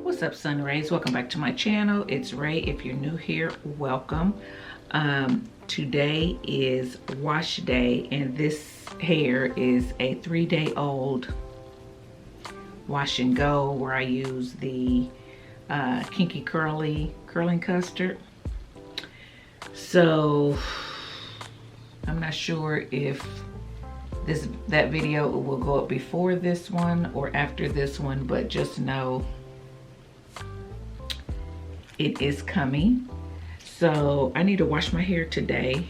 What's up, Sun Rays? Welcome back to my channel. It's Ray. If you're new here, welcome. Today is wash day, and this hair is a 3-day-old wash and go where I use the Kinky curling custard. So I'm not sure if that video will go up before this one or after this one, but just know it is coming. So I need to wash my hair today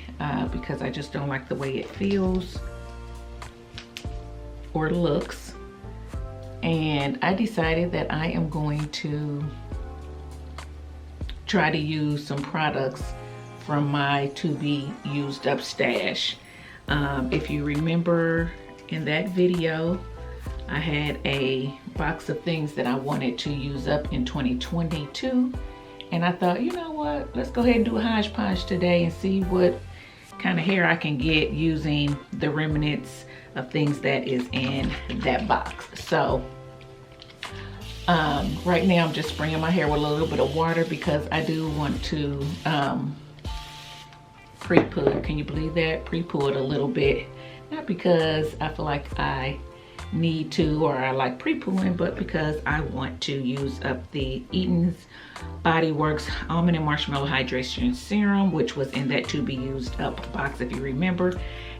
because I just don't like the way it feels or looks. And I decided that I am going to try to use some products from my to be used up stash. If you remember in that video, I had a box of things that I wanted to use up in 2022. And I thought, you know what, let's go ahead and do a hodgepodge today and see what kind of hair I can get using the remnants of things that is in that box. So right now I'm just spraying my hair with a little bit of water because I do want to pre-poo. Can you believe that? Pre-poo it a little bit. Not because I feel like I need to or I like pre-pooing, but because I want to use up the Eaton's Body Works Almond and Marshmallow Hydration Serum, which was in that to be used up box, if you remember.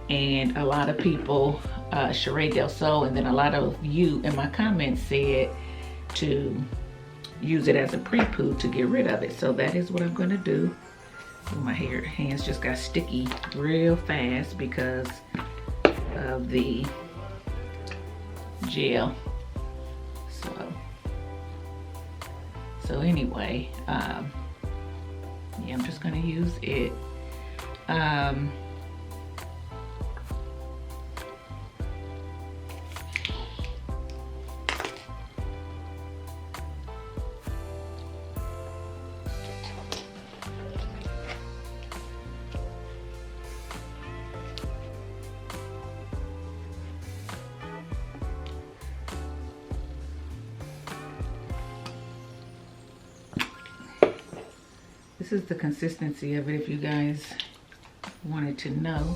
And a lot of people, Sheree Del Sol, and then a lot of you in my comments said to use it as a pre-poo to get rid of it. So that is what I'm gonna do. My hands just got sticky real fast because of the gel. So anyway, yeah, I'm just gonna use it. This is the consistency of it if you guys wanted to know.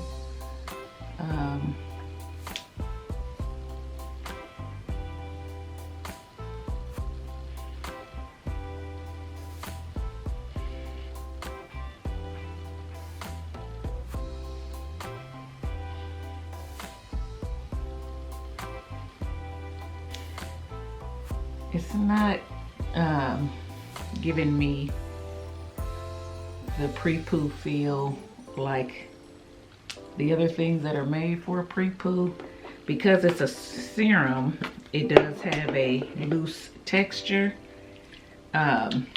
It's not giving me the pre-poo feel like the other things that are made for a pre-poo. Because it's a serum, it does have a loose texture. And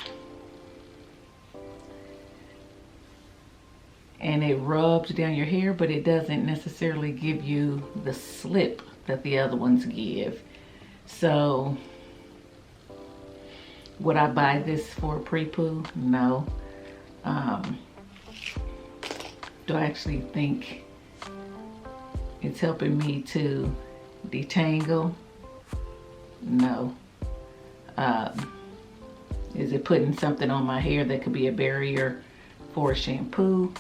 it rubs down your hair, but it doesn't necessarily give you the slip that the other ones give. So would I buy this for a pre-poo? No. Do I actually think it's helping me to detangle? No. Is it putting something on my hair that could be a barrier for a shampoo?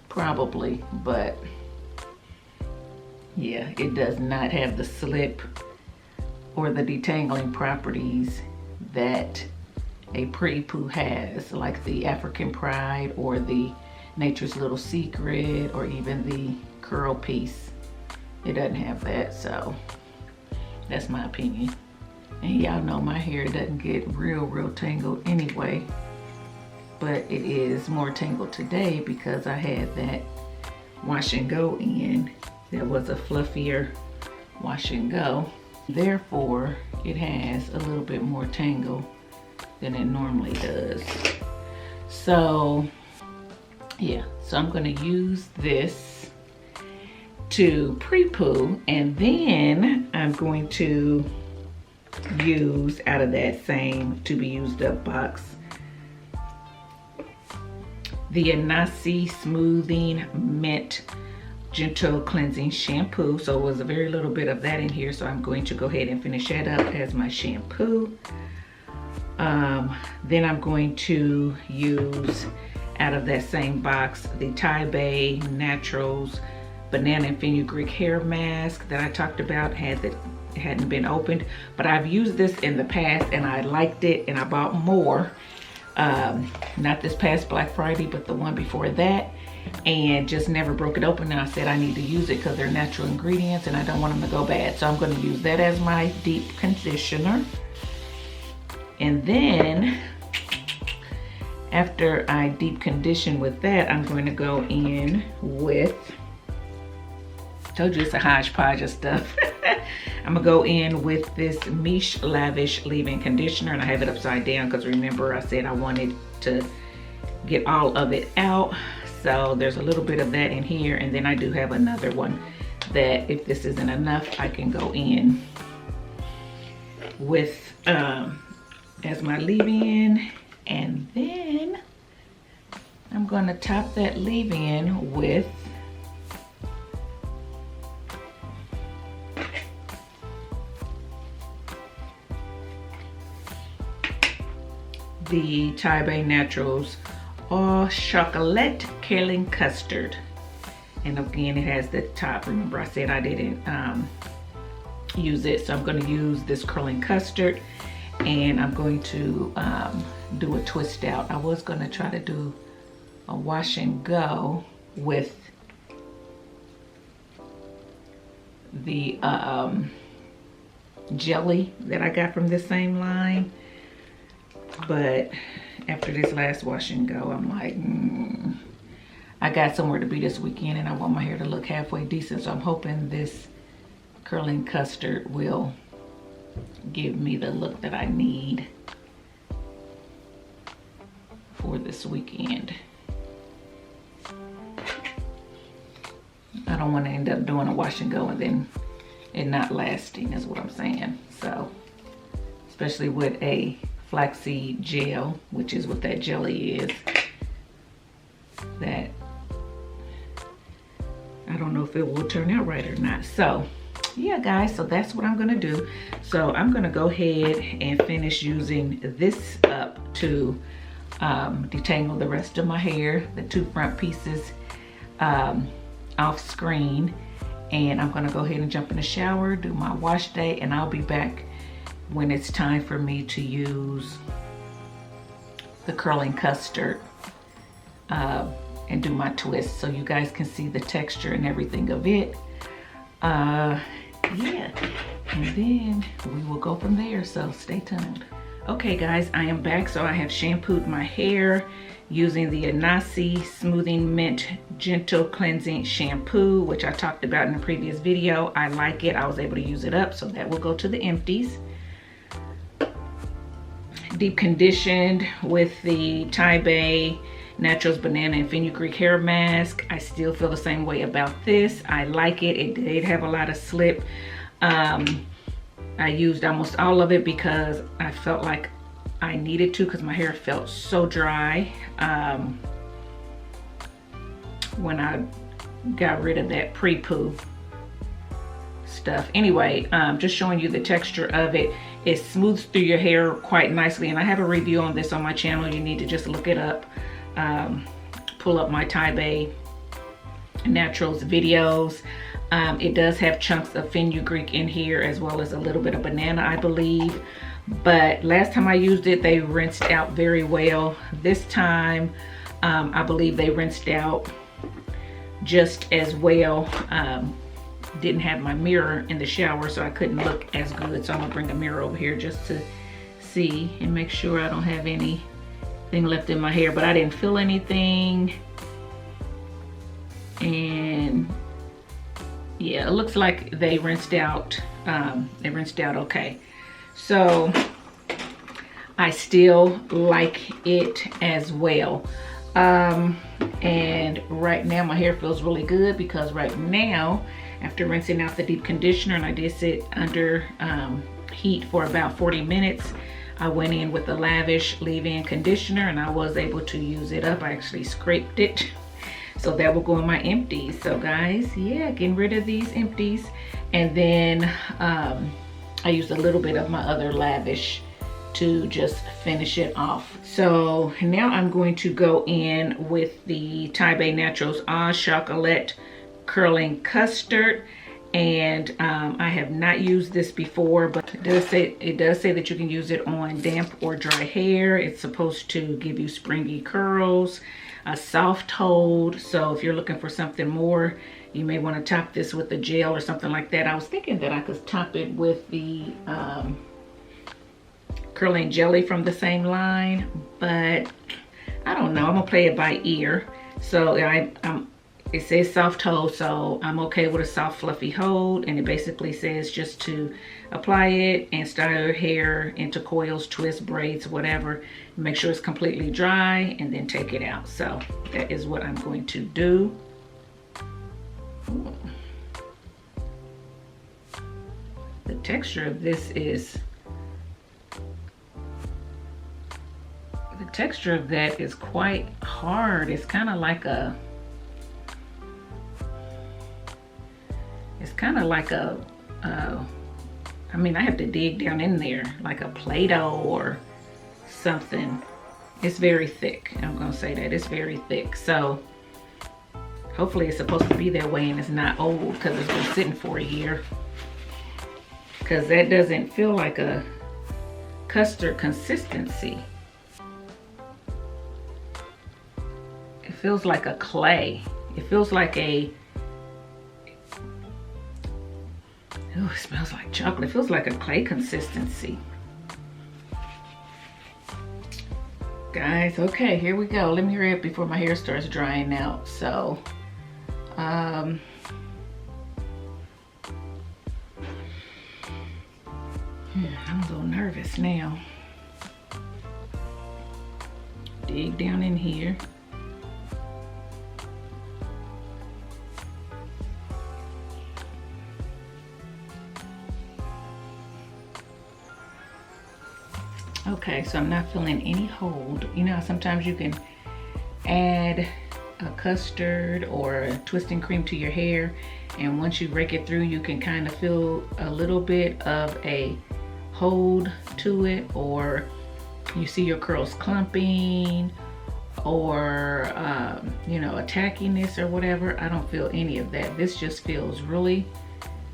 Probably, but yeah, it does not have the slip or the detangling properties that a pre-poo has, like the African Pride or the Nature's Little Secret or even the curl piece. It doesn't have that, so that's my opinion. And y'all know my hair doesn't get real tangled anyway, but it is more tangled today because I had that wash and go in. That was a fluffier wash and go. Therefore, it has a little bit more tangle than it normally does. So yeah, so I'm gonna use this to pre-poo, and then I'm going to use out of that same to be used up box the Anasi Smoothing Mint Gentle Cleansing Shampoo. So it was a very little bit of that in here, so I'm going to go ahead and finish that up as my shampoo. Then I'm going to use, out of that same box, the Takedown Naturals Banana and Fenugreek Hair Mask that I talked about. Hadn't been opened, but I've used this in the past and I liked it, and I bought more. Not this past Black Friday, but the one before that, and just never broke it open. And I said I need to use it because they're natural ingredients and I don't want them to go bad. So I'm going to use that as my deep conditioner. And then after I deep condition with that, I'm going to go in with, told you it's a hodgepodge of stuff. I'm gonna go in with this Miche Lavish leave-in conditioner, and I have it upside down because remember I said I wanted to get all of it out. So there's a little bit of that in here, and then I do have another one that if this isn't enough, I can go in with as my leave-in, and then I'm gonna top that leave-in with the Takedown Naturals Au Chocolat Curling Custard. And again, it has the top. Remember I said I didn't use it, so I'm going to use this curling custard, and I'm going to do a twist out. I was going to try to do a wash and go with the jelly that I got from this same line, but after this last wash and go, I'm like, I got somewhere to be this weekend and I want my hair to look halfway decent, so I'm hoping this curling custard will give me the look that I need for this weekend. I don't want to end up doing a wash and go and then it not lasting, is what I'm saying. So, especially with a flaxseed gel, which is what that jelly is, that I don't know if it will turn out right or not. So yeah guys, so that's what I'm gonna do. So I'm gonna go ahead and finish using this up to detangle the rest of my hair, the two front pieces off screen, and I'm gonna go ahead and jump in the shower, do my wash day, and I'll be back when it's time for me to use the curling custard and do my twist, so you guys can see the texture and everything of it. Yeah, and then we will go from there, so stay tuned. Okay guys, I am back. So I have shampooed my hair using the Anasi Smoothing Mint Gentle Cleansing Shampoo, which I talked about in the previous video. I like it. I was able to use it up, so that will go to the empties. Deep conditioned with the Takedown Naturals Banana and Fenugreek Hair Mask. I still feel the same way about this. I like it. It did have a lot of slip. I used almost all of it because I felt like I needed to, because my hair felt so dry when I got rid of that pre-poo stuff. Anyway, just showing you the texture of it. It smooths through your hair quite nicely, and I have a review on this on my channel. You need to just look it up. Pull up my Takedown Naturals videos. It does have chunks of fenugreek in here, as well as a little bit of banana, I believe. But last time I used it, they rinsed out very well. This time, I believe they rinsed out just as well. Didn't have my mirror in the shower, so I couldn't look as good. So I'm gonna bring a mirror over here just to see and make sure I don't have anything left in my hair. But I didn't feel anything. And yeah, it looks like they rinsed out. Okay. So I still like it as well. And right now my hair feels really good, because right now, after rinsing out the deep conditioner, and I did sit under heat for about 40 minutes, I went in with the Lavish leave-in conditioner and I was able to use it up. I actually scraped it, so that will go in my empties. So guys, yeah, getting rid of these empties. And then I used a little bit of my other Lavish to just finish it off. So now I'm going to go in with the Taibei Naturals Oz Chocolate Curling Custard. And I have not used this before, but it does say that you can use it on damp or dry hair. It's supposed to give you springy curls, a soft hold. So if you're looking for something more, you may want to top this with a gel or something like that. I was thinking that I could top it with the curling jelly from the same line, but I don't know. I'm gonna play it by ear. So it says soft hold, so I'm okay with a soft fluffy hold, and it basically says just to apply it and style your hair into coils, twists, braids, whatever. Make sure it's completely dry and then take it out. So that is what I'm going to do. Ooh. The texture of this is, the texture of that is quite hard. It's kind of like a, I mean, I have to dig down in there like a Play-Doh or something. It's very thick. I'm gonna say that it's very thick. So hopefully it's supposed to be that way and it's not old because it's been sitting for a year. Because that doesn't feel like a custard consistency. It feels like a clay. It feels like a, oh, it smells like chocolate. It feels like a clay consistency. Guys, okay, here we go. Let me hurry up before my hair starts drying out. So, I'm a little nervous now. Dig down in here. Okay, so I'm not feeling any hold. You know how sometimes you can add a custard or a twisting cream to your hair, and once you rake it through, you can kind of feel a little bit of a hold to it, or you see your curls clumping, or you know, a tackiness or whatever. I don't feel any of that. This just feels really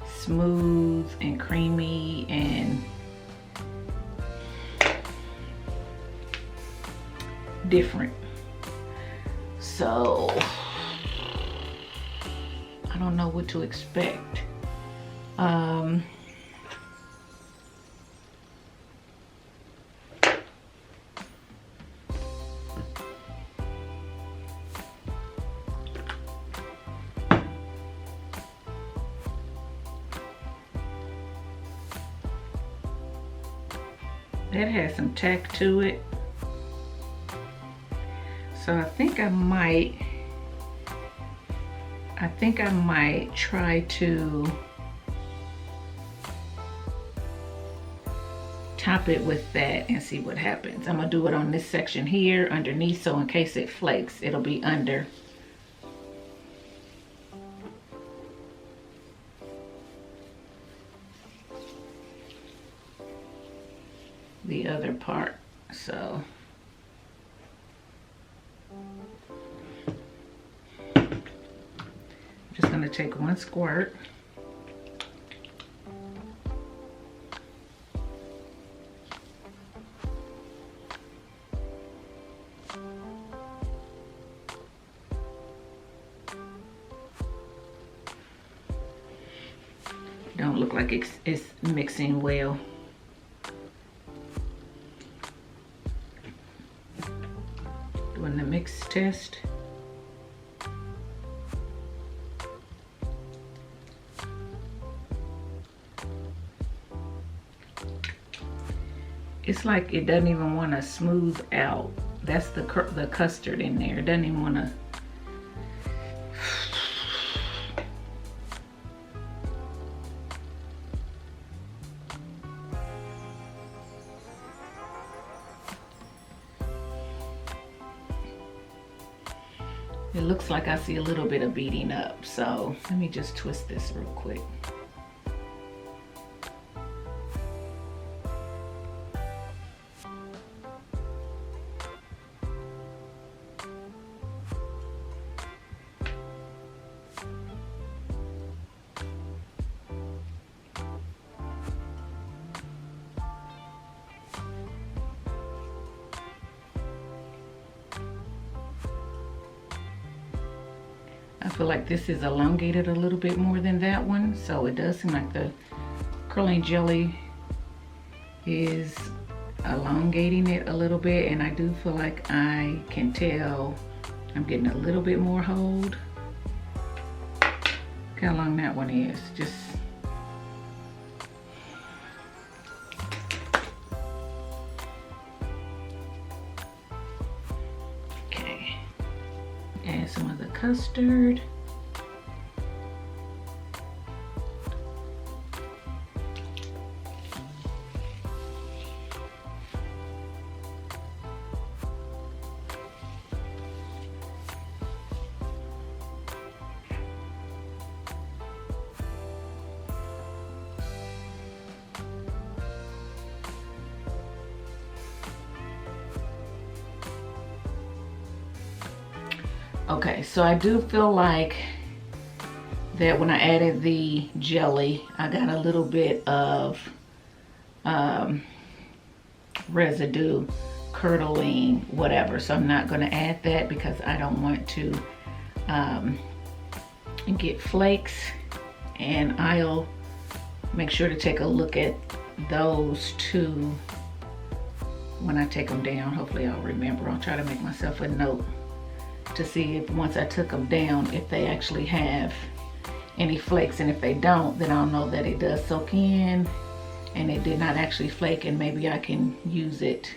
smooth and creamy and different. So I don't know what to expect. That has some tack to it. So I think I might try to top it with that and see what happens. I'm gonna do it on this section here underneath, so in case it flakes, it'll be under. The other part, so. Just gonna take one squirt. Don't look like it's mixing well. Doing the mix test. It's like it doesn't even want to smooth out. That's the custard in there. It doesn't even want to. It looks like I see a little bit of beating up. So let me just twist this real quick. feel like this is elongated a little bit more than that one. So it does seem like the curling jelly is elongating it a little bit, and I do feel like I can tell I'm getting a little bit more hold. Look how long that one is. Just okay. Add some of the custard. Okay, so I do feel like that when I added the jelly, I got a little bit of residue, curdling, whatever. So I'm not going to add that because I don't want to get flakes, and I'll make sure to take a look at those too when I take them down. Hopefully I'll remember. I'll try to make myself a note to see if once I took them down, if they actually have any flakes, and if they don't, then I'll know that it does soak in and it did not actually flake, and maybe I can use it,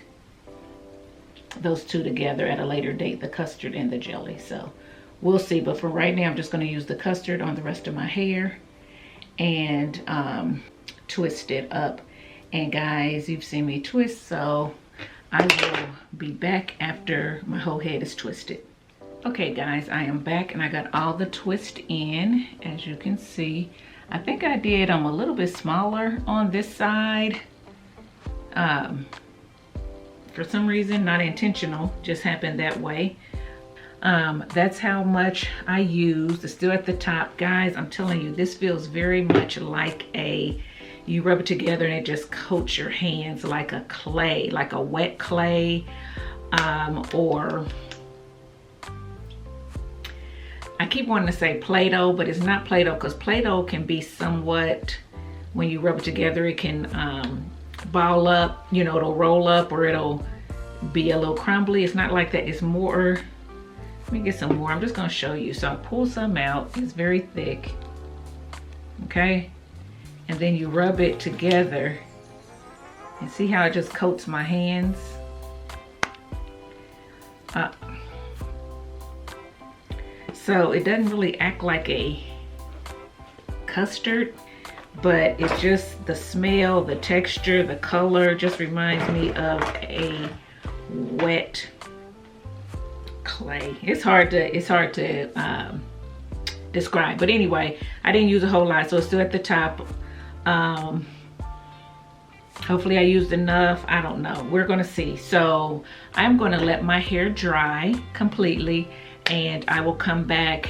those two together at a later date, the custard and the jelly. So we'll see, but for right now I'm just going to use the custard on the rest of my hair and twist it up. And guys, you've seen me twist, so I will be back after my whole head is twisted. Okay guys, I am back and I got all the twist in, as you can see. I think I did a little bit smaller on this side. For some reason, not intentional, just happened that way. That's how much I used. It's still at the top. Guys, I'm telling you, this feels very much like you rub it together and it just coats your hands like a clay, like a wet clay, or I keep wanting to say Play-Doh, but it's not Play-Doh, because Play-Doh can be somewhat, when you rub it together, it can ball up, you know, it'll roll up or it'll be a little crumbly. It's not like that. It's more, let me get some more. I'm just going to show you. So I pull some out. It's very thick. Okay. And then you rub it together and see how it just coats my hands. So it doesn't really act like a custard, but it's just the smell, the texture, the color just reminds me of a wet clay. It's hard to describe, but anyway, I didn't use a whole lot, so it's still at the top. Hopefully I used enough. I don't know. We're gonna see. So I'm gonna let my hair dry completely, and I will come back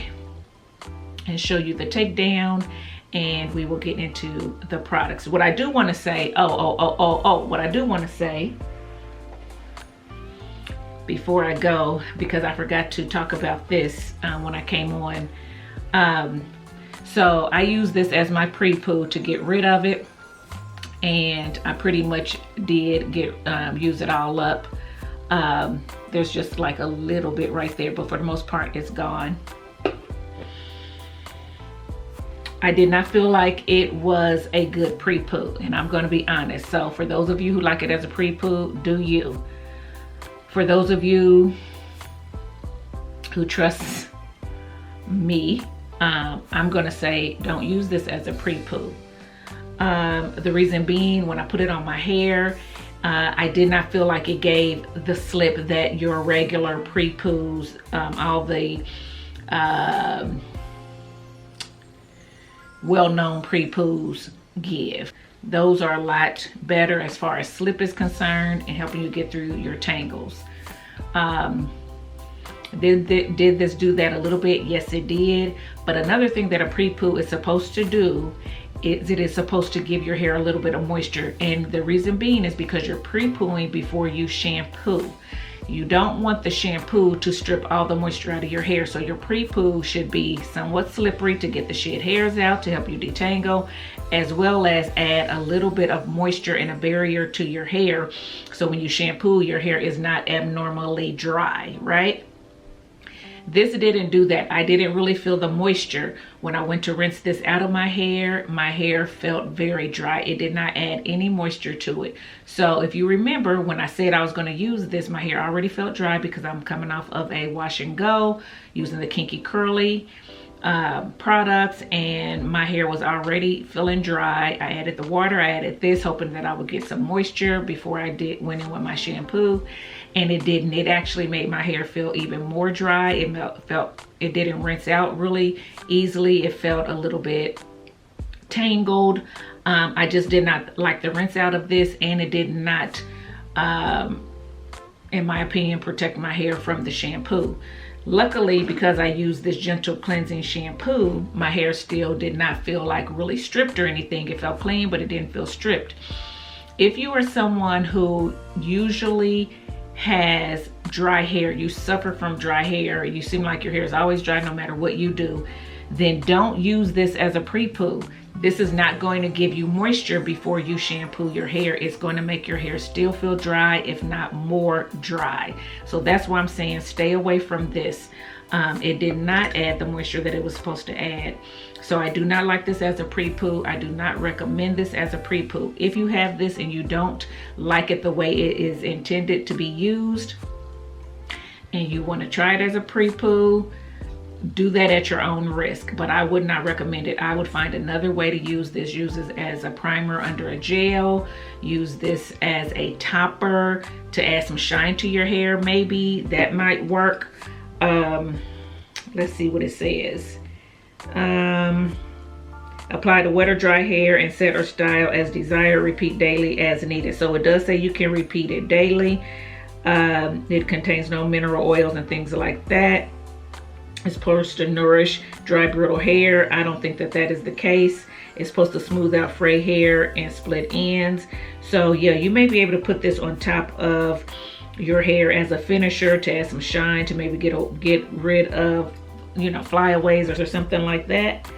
and show you the takedown, and we will get into the products. What I do want to say, what I do want to say before I go, because I forgot to talk about this when I came on. So I use this as my pre-poo to get rid of it, and I pretty much did get use it all up. There's just like a little bit right there, but for the most part it's gone. I did not feel like it was a good pre-poo, and I'm going to be honest. So for those of you who like it as a pre-poo, do you. For those of you who trust me, I'm going to say don't use this as a pre-poo. The reason being, when I put it on my hair, I did not feel like it gave the slip that your regular pre-poos, all the well-known pre-poos give. Those are a lot better as far as slip is concerned and helping you get through your tangles. Did this do that a little bit? Yes, it did. But another thing that a pre-poo is supposed to do is it is supposed to give your hair a little bit of moisture. And the reason being is because you're pre-pooing before you shampoo. You don't want the shampoo to strip all the moisture out of your hair. So your pre-poo should be somewhat slippery to get the shed hairs out, to help you detangle, as well as add a little bit of moisture and a barrier to your hair. So when you shampoo, your hair is not abnormally dry, right? This didn't do that. I didn't really feel the moisture. When I went to rinse this out of my hair felt very dry. It did not add any moisture to it. So if you remember, when I said I was going to use this, my hair already felt dry because I'm coming off of a wash and go using the Kinky Curly products, and my hair was already feeling dry. I added the water, I added this, hoping that I would get some moisture before I went in with my shampoo, and it didn't. It actually made my hair feel even more dry. It didn't rinse out really easily. It felt a little bit tangled. I just did not like the rinse out of this, and it did not, in my opinion, protect my hair from the shampoo. Luckily, because I used this gentle cleansing shampoo, my hair still did not feel like really stripped or anything. It felt clean, but it didn't feel stripped. If you are someone who usually has dry hair, you suffer from dry hair, you seem like your hair is always dry no matter what you do, then don't use this as a pre-poo. This is not going to give you moisture before you shampoo your hair. It's going to make your hair still feel dry, if not more dry. So that's why I'm saying stay away from this. It did not add the moisture that it was supposed to add. So I do not like this as a pre-poo. I do not recommend this as a pre-poo. If you have this and you don't like it the way it is intended to be used, and you want to try it as a pre-poo, do that at your own risk, but I would not recommend it. I would find another way to use this. Use this as a primer under a gel. Use this as a topper to add some shine to your hair. Maybe that might work. Let's see what it says. Apply to wet or dry hair and set or style as desired. Repeat daily as needed. So it does say you can repeat it daily. It contains no mineral oils and things like that. It's supposed to nourish dry, brittle hair. I don't think that that is the case. It's supposed to smooth out fray hair and split ends. So yeah, you may be able to put this on top of your hair as a finisher to add some shine, to maybe get rid of, you know, flyaways or something like that.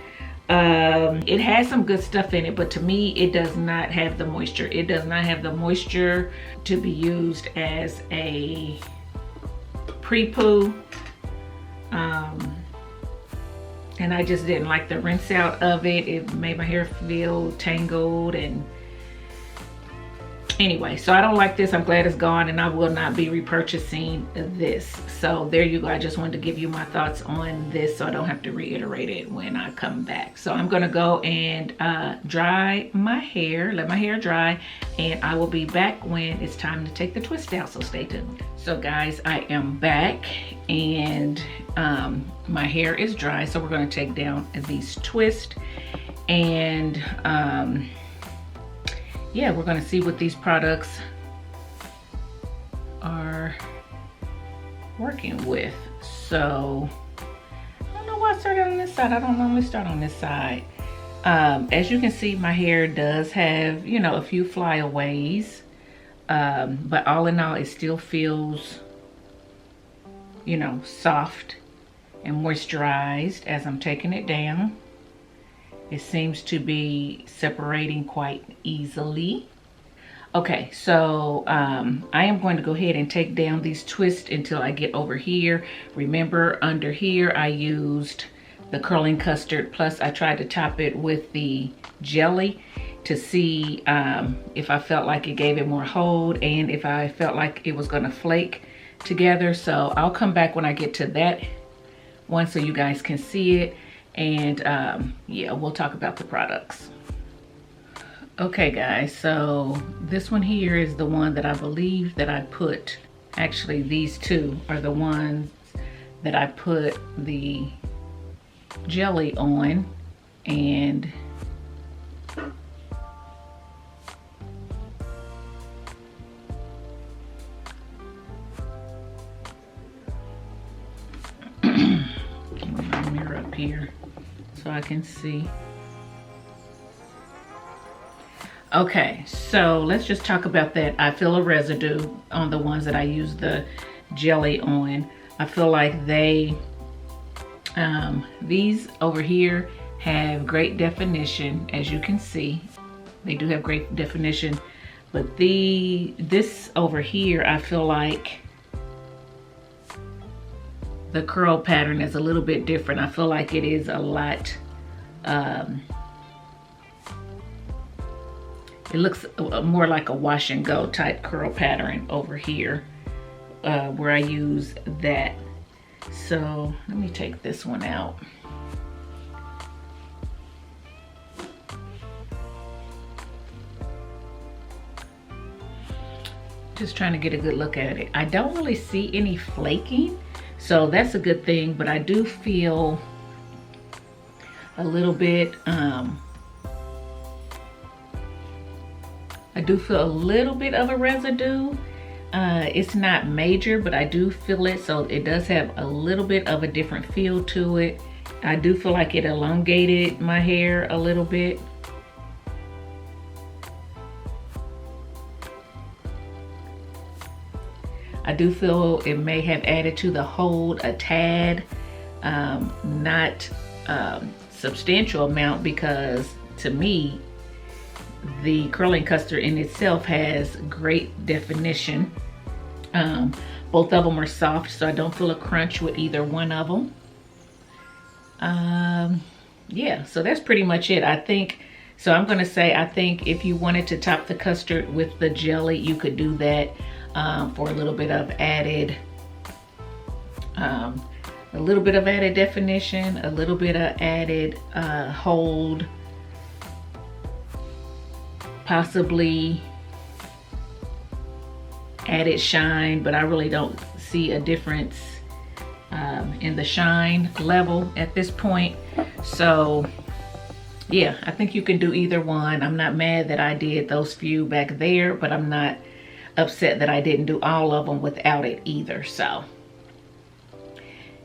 It has some good stuff in it, but to me, it does not have the moisture. It does not have the moisture to be used as a pre-poo. And I just didn't like the rinse out of it. It made my hair feel tangled, and anyway, so I don't like this. I'm glad it's gone, and I will not be repurchasing this. So there you go. I just wanted to give you my thoughts on this so I don't have to reiterate it when I come back. So I'm gonna go and dry my hair, let my hair dry, and I will be back when it's time to take the twist out, so stay tuned. So guys, I am back, and my hair is dry, so we're going to take down these twists, and yeah, we're going to see what these products are working with. So I don't know why I started on this side. I don't normally start on this side. As you can see, my hair does have, you know, a few flyaways, but all in all, it still feels, you know, soft and moisturized as I'm taking it down. It seems to be separating quite easily. Okay, so I am going to go ahead and take down these twists until I get over here. Remember, under here I used the curling custard, plus I tried to top it with the jelly to see if I felt like it gave it more hold and if I felt like it was gonna flake together. So I'll come back when I get to that one so you guys can see it, and yeah, we'll talk about the products. Okay guys, so this one here is the one that I believe that I put, actually these two are the ones that I put the jelly on, and move my mirror up here so I can see. Okay, so let's just talk about that. I feel a residue on the ones that I use the jelly on. I feel like these over here have great definition, as you can see. They do have great definition, but this over here, I feel like the curl pattern is a little bit different. I feel like it is a lot, it looks more like a wash and go type curl pattern over here, where I use that. So let me take this one out. Just trying to get a good look at it. I don't really see any flaking, so that's a good thing, but I do feel a little bit, I do feel a little bit of a residue. It's not major, but I do feel it, so it does have a little bit of a different feel to it. I do feel like it elongated my hair a little bit. I do feel it may have added to the hold a tad, not substantial amount, because to me, the curling custard in itself has great definition. Both of them are soft, so I don't feel a crunch with either one of them. Yeah, so that's pretty much it. I think, so I'm gonna say, I think if you wanted to top the custard with the jelly, you could do that for a little bit of added, definition, a little bit of added hold, possibly added shine, but I really don't see a difference in the shine level at this point. So yeah, I think you can do either one. I'm not mad that I did those few back there, but I'm not upset that I didn't do all of them without it either. So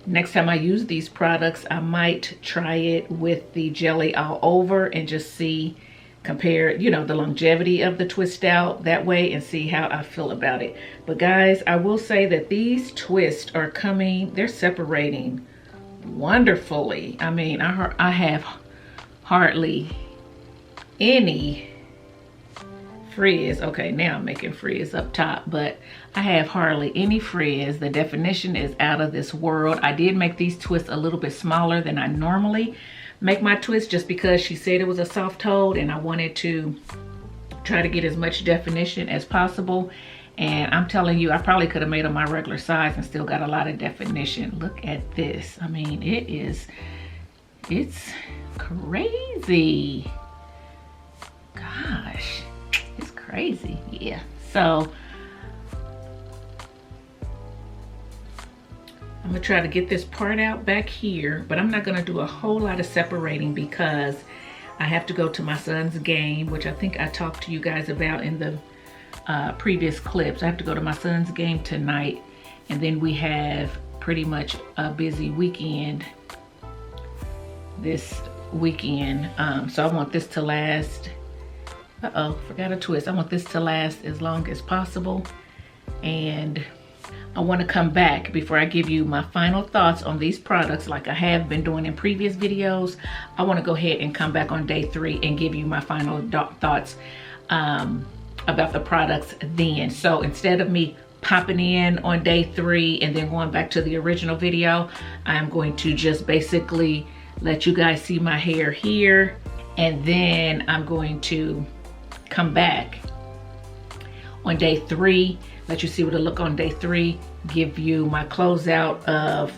next time I use these products, I might try it with the jelly all over and just see, compare, you know, the longevity of the twist out that way and see how I feel about it. But guys, I will say that these twists are coming, they're separating wonderfully. I mean, I have hardly any frizz. Okay, now I'm making frizz up top, but I have hardly any frizz. The definition is out of this world. I did make these twists a little bit smaller than I normally make my twist, just because she said it was a soft hold and I wanted to try to get as much definition as possible. And I'm telling you, I probably could have made them my regular size and still got a lot of definition. Look at this. I mean, it's crazy. Gosh, it's crazy. Yeah, so I'm gonna try to get this part out back here, but I'm not gonna do a whole lot of separating because I have to go to my son's game, which I think I talked to you guys about in the previous clips. I have to go to my son's game tonight, and then we have pretty much a busy weekend this weekend. So I want this to last, forgot a twist. I want this to last as long as possible, and I want to come back before I give you my final thoughts on these products like I have been doing in previous videos. I want to go ahead and come back on day 3 and give you my final thoughts about the products then. So instead of me popping in on day 3 and then going back to the original video, I'm going to just basically let you guys see my hair here, and then I'm going to come back on day 3, let you see what it look on day 3, give you my closeout of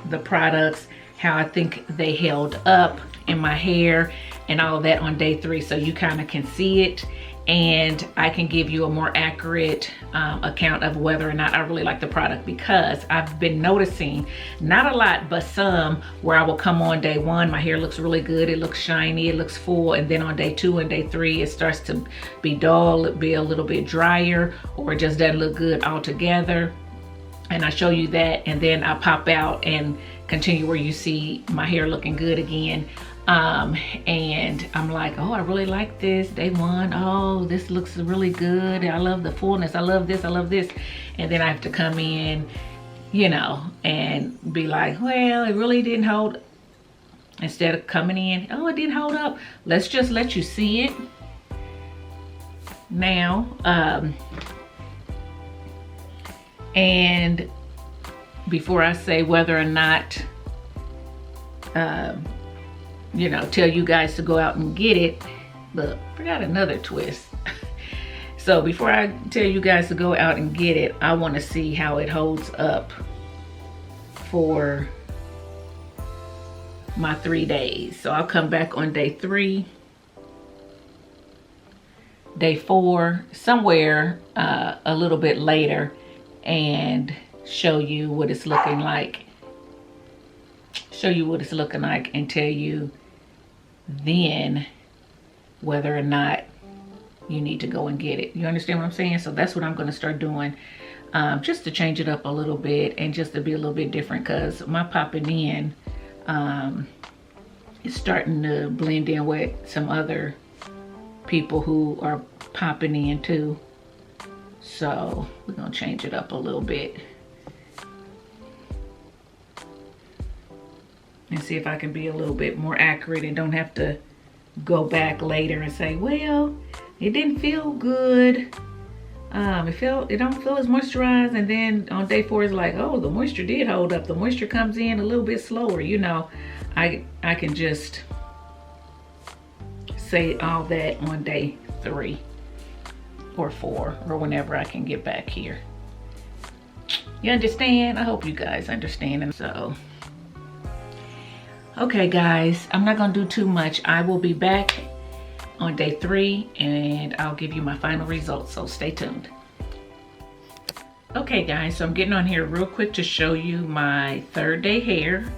the products, how I think they held up in my hair and all of that on day 3, so you kind of can see it, and I can give you a more accurate account of whether or not I really like the product, because I've been noticing, not a lot, but some, where I will come on day 1, my hair looks really good, it looks shiny, it looks full, and then on day 2 and day 3, it starts to be dull, be a little bit drier, or it just doesn't look good altogether. And I show you that, and then I pop out and continue where you see my hair looking good again. And I'm like, oh, I really like this. Day one, oh, this looks really good. I love the fullness. I love this. I love this. And then I have to come in, you know, and be like, well, it really didn't hold. Instead of coming in, oh, it didn't hold up. Let's just let you see it now. And before I say whether or not, you know, tell you guys to go out and get it. Look, forgot another twist. So before I tell you guys to go out and get it, I want to see how it holds up for my 3 days. So I'll come back on day 3, day 4, somewhere a little bit later, and show you what it's looking like. Show you what it's looking like and tell you then whether or not you need to go and get it. You understand what I'm saying? So that's what I'm going to start doing, just to change it up a little bit and just to be a little bit different, because my popping in is starting to blend in with some other people who are popping in too. So we're going to change it up a little bit and see if I can be a little bit more accurate and don't have to go back later and say, well, it didn't feel good. It don't feel as moisturized. And then on day 4 it's like, oh, the moisture did hold up. The moisture comes in a little bit slower. You know, I can just say all that on day 3 or 4 or whenever I can get back here. You understand? I hope you guys understand. And so, okay guys, I'm not gonna do too much. I will be back on day 3 and I'll give you my final results, so stay tuned. Okay guys, so I'm getting on here real quick to show you my 3rd day hair.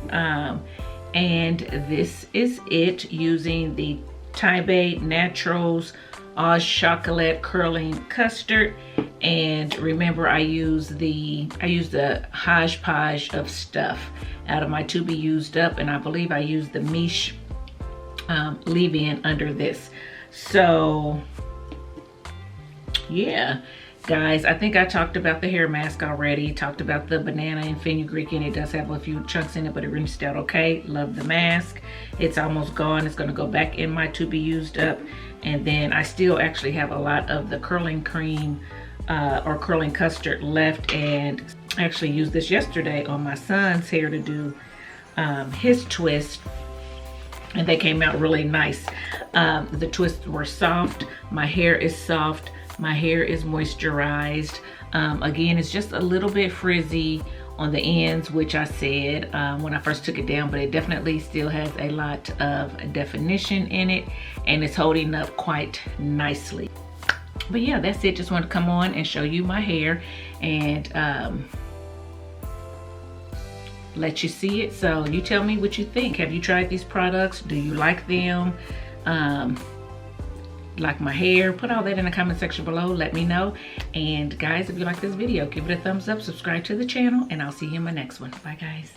And this is it, using the Takedown Naturals Au Chocolat Curling Custard. And remember, I use the HODGEPODGE of stuff out of my To Be Used Up, and I believe I used the Miche leave-in under this. So yeah guys, I think I talked about the hair mask already, talked about the banana and fenugreek, and it does have a few chunks in it, but it rinsed out okay. Love the mask. It's almost gone. It's going to go back in my To Be Used Up. And then I still actually have a lot of the curling cream or curling custard left, and I actually used this yesterday on my son's hair to do his twist, and they came out really nice. The twists were soft. My hair is soft. My hair is moisturized. Again, it's just a little bit frizzy on the ends, which I said when I first took it down, but it definitely still has a lot of definition in it, and it's holding up quite nicely. But yeah, that's it. Just wanted to come on and show you my hair and let you see it. So you tell me what you think. Have you tried these products? Do you like them? Like my hair? Put all that in the comment section below. Let me know. And guys, if you like this video, give it a thumbs up, subscribe to the channel, and I'll see you in my next one. Bye guys.